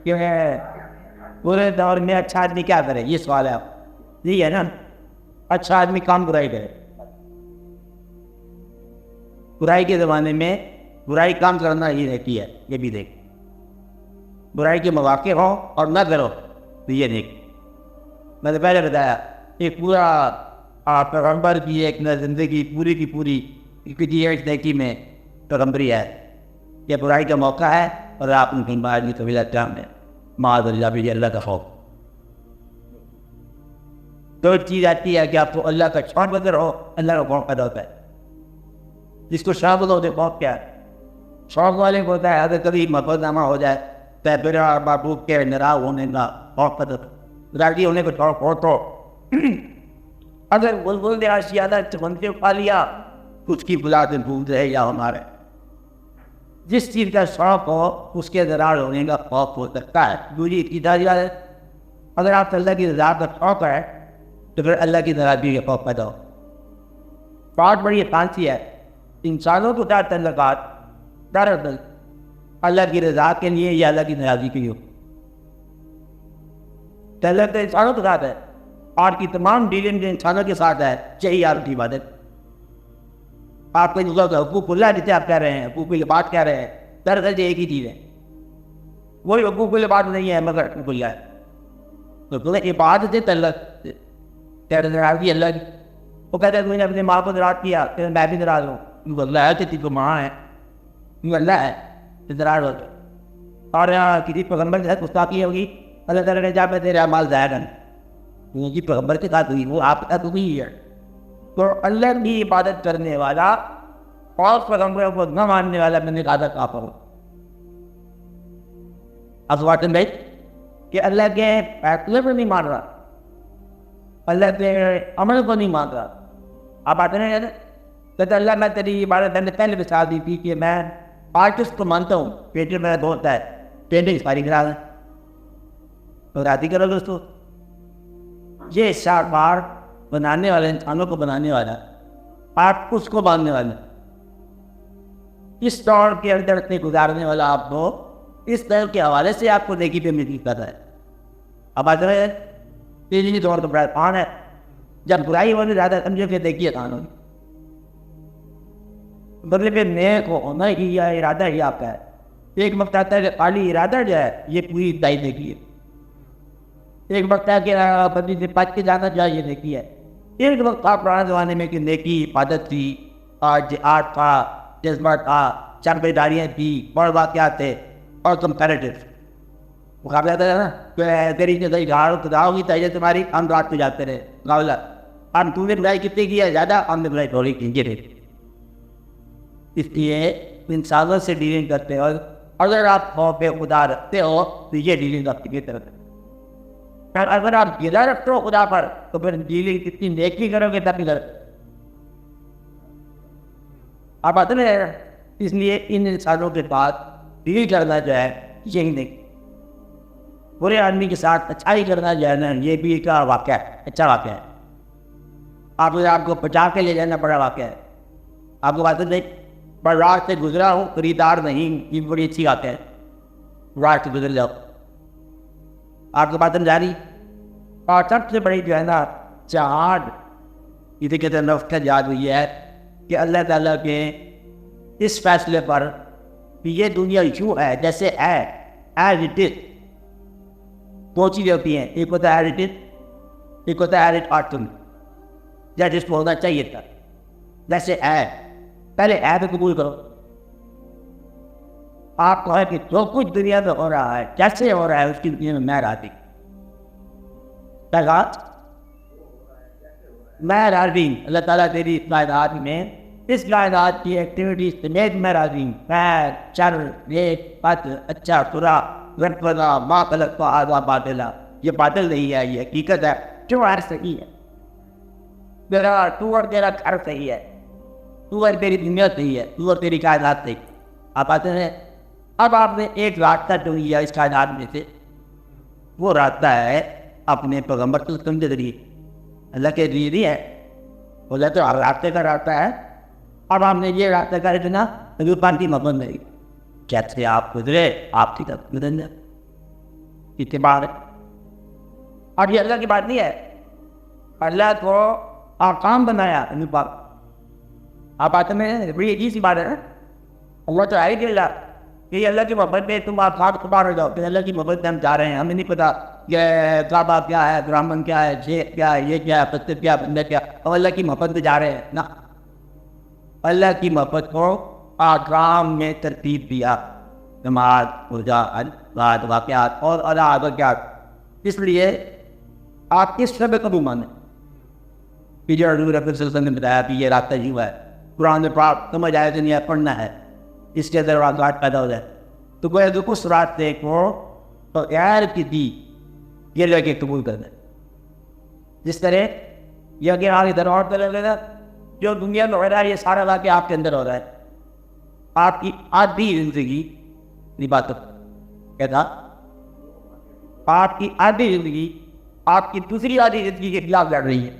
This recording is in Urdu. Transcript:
کہ پورے دور میں اچھا آدمی کیا کرے؟ یہ سوال ہے آپ، یہی ہے نا، اچھا آدمی کام برائی کرے. برائی کے زمانے میں برائی کام کرنا ہی رہتی ہے. یہ بھی دیکھ، برائی کے مواقع ہو اور نہ کرو تو یہ دیکھ. میں نے پہلے بتایا ایک پورا پیغمبر کی ایک زندگی پوری کی پوری ایک نیکی میں پیغمبری ہے. یہ برائی کا موقع ہے اور آپ نے فرمایا کی طویل ٹائم ہے معاذ اللہ بھی اللہ کا خوف. تو چیز آتی ہے کہ آپ کو اللہ کا شوق بدر ہو، اللہ کا خوف پیدا ہوتا ہے. جس کو شوق ہوتا ہے خوف کیا ہے؟ شوق والے کو ہوتا ہے اگر کبھی محبت نامہ ہو جائے تو میرا محبوب کے ناراض ہونے کا خوف پیدا ہوتا ہے، راضی ہونے کو شوق ہو. تو اگر بلبل نے آشیانہ چمنتے پا لیا اس کی بلا سے بھول رہے یا ہمارے، جس چیز کا شوق ہو اس کے ناراض ہونے کا خوف ہو سکتا ہے. دوسری ابتدائی ہے اگر آپ اللہ کی رضا کا شوق ہے تو پھر اللہ کی ناراضگی کا خوف پیدا ہو. بات بڑی فانسی ہے. انسانوں کو ساتھ تعلقات دراصل اللہ کی رضا کے لیے یا اللہ کی ناراضگی کے لیے تعلق تو انسانوں کے ساتھ ہے، اور کی تمام ڈیلنگ جو انسانوں کے ساتھ ہے یہی آپ کی عبادت. آپ کے حقوق اللہ جسے آپ کہہ رہے ہیں، حقوق العباد کہہ رہے ہیں، دراصل ایک ہی چیز ہے. وہی حقوق العباد نہیں ہے مگر حقوق اللہ ہے. تو تمہیں عبادت سے تعلق ناراضگی اللہ کی. وہ کہتے ہیں تم نے اپنے ماں کو ناراض کیا پھر میں بھی ناراض ہوں. اللہ ہے تیری کو ماں ہے، اللہ ہے تو ناراض ہوتا. اور کسی پیغمبر کے ساتھ گستاخی ہوگی اللہ تعالیٰ نے جہاں پہ تیرا مال ضائع کرنا، یہ پیغمبر کے ساتھ ہوئی وہ آپ کا تو نہیں ہے. تو اللہ کی عبادت کرنے والا اور پیغمبروں کو نہ ماننے والا میں نے کہا تھا کافر ہو. ازواٹن بھائی کہ اللہ کے فیصلے کو نہیں مان رہا، اللہ کے عمل کو نہیں مان رہا. آپ آتے ہیں کہتے اللہ میں تیری عبادت میں نے پہلے بتا دی تھی کہ میں آرٹسٹ کو مانتا ہوں، پیٹر میرا دوست ہے، پینٹنگ ساری کرا دیں تو راتی کرو دوستو. یہ شاہکار بنانے والے انسانوں کو بنانے والا، آپ اس کو ماننے والا، اس دور کے اندر سے گزارنے والا آپ کو اس دور کے حوالے سے آپ کو نیکی پہ مزید کرتا ہے. اب آتے ہیں تیزی طور پر برائے پان ہے. جب برائی ہونے زیادہ سمجھے پھر دیکھیے کہاں ہوگی بدلے پہ نیک ہونا ہی یا ارادہ ہی آپ کا ہے. ایک وقت آتا ہے کہ خالی ارادہ جو ہے یہ پوری دائی دیکھی ہے. ایک وقت ہے کہ بدلی سے پچ کے جانا چاہیے نیکی ہے. ایک وقت تھا پرانے زمانے میں کہ نیکی عبادت تھی، آج آرٹ تھا، جذبہ تھا، چار داریاں تھی، بڑ واقعات تھے اور کمپیریٹیو مقابلہ تھا نا کہ تیری جو خدا ہوگی تیجے تمہاری ہم رات پہ جاتے رہے مقابلہ. ہم تم نے برائی کتنی کی ہے زیادہ، ہم نے برائی تھوڑی کی رہے. اس لیے انسانوں سے ڈیلنگ کرتے ہو اگر آپ خوف خدا رکھتے ہو تو یہ ڈیلنگ آپ کی طرف ہے. اگر آپ گلا رکھتے ہو خدا پر تو پھر ڈیلنگ کتنی نیکی کرو گے تب ادھر آپ آتے ہیں. اس لیے ان انسانوں کے بعد ڈیل کرنا جو ہے یہی نہیں، برے آدمی کے ساتھ اچھائی کرنا جو ہے نا یہ بھی ایک واقعہ ہے، اچھا واقعہ ہے. آپ کو بچا کے لے جانا بڑا واقعہ ہے. آپ کو بات نہیں پر رات سے گزرا ہوں خریدار نہیں، یہ بڑی اچھی بات ہے. رات سے گزر جاؤ آپ کو بات جاری. اور سب سے بڑی جو ہے نا جہاد یہ کہتے ہیں نفس کا جہاد ہوئی ہے کہ اللہ تعالیٰ کے اس فیصلے پر کہ یہ دنیا یوں ہے جیسے ہے ایز اٹ از. دو چیزیں ہوتی ہیں، ایک ہوتا ہے ایز اٹ از، ایک ہوتا ہے ایز اٹ آٹ تم جیسے اس کو ہونا چاہیے تھا جیسے ہے. پہلے ہے تو قبول کرو. آپ کو ہے کہ جو کچھ دنیا میں ہو رہا ہے کیسے ہو رہا ہے اس کی دنیا میں میں راضی. میں راضی اللہ تعالیٰ تیری کائنات میں اس کائنات کی ایکٹیویٹیز سمیت میں راضی ہوں. خیر شر نیک بد اچھا برا غربنا ما خلقت ھذا باطلا، یہ باطل نہیں ہے، یہ حقیقت ہے جو ہر صحیح ہے. میرا تو اور تیرا گھر صحیح ہے، تو اور تیری دنیا صحیح ہے، تو اور تیری کائنات صحیح. آپ آتے ہیں اب آپ نے ایک راستہ چن لیا اس کائنات میں سے، وہ راستہ ہے اپنے پیغمبر کے ذریعے، اللہ کے ذریعے ہے. بولے تو راستے کا راستہ ہے. اب آپ نے یہ راستہ کا چنا نبی پاک کی محبت نہیں، کیسے آپ گزرے آپ کی طرف گزرنا. اتباع ہے. اور یہ اللہ کی بات نہیں ہے. اللہ کو آکام بنایا اپنے پاک. آپ آتے میں بڑی عجیب سی بات ہے. اللہ تو ہے کہ اللہ کہ اللہ کی محبت میں تم آپ خاک خبار ہو جاؤ. پھر اللہ کی محبت میں ہم جا رہے ہیں, ہمیں نہیں پتا کہ کعبہ کیا ہے, برہمن کیا ہے, شیخ کیا ہے, یہ کیا ہے, پتھر کیا, بندہ کیا, اور اللہ کی محبت میں جا رہے ہیں نا. اللہ کی محبت کو آکام میں ترتیب دیا, نماز, روزہ, حج, واقعات اور واقعات. اس لیے آپ کس شب قبول مانیں کہ جو حضور صلی اللہ علیہ وسلم نے بتایا کہ یہ رابطہ یوں ہے, قرآن میں پڑھ سمجھ آئے تو نہیں پڑھنا ہے, اس کے اندر واقعات پیدا ہو جائے تو کوئی جو اس راستے کو تو غیر کی دی یہ لے کے قبول کر دیں. جس طرح یہ کہ آگے ادھر اور طرح لے جو دنیا میں ہو رہا ہے یہ سارا واقعہ آپ کے اندر ہو رہا ہے. آپ کی آدھی زندگی نہیں بات کیا تھا, آپ کی آدھی زندگی آپ کی دوسری آدھی زندگی کے خلاف لڑ رہی ہے.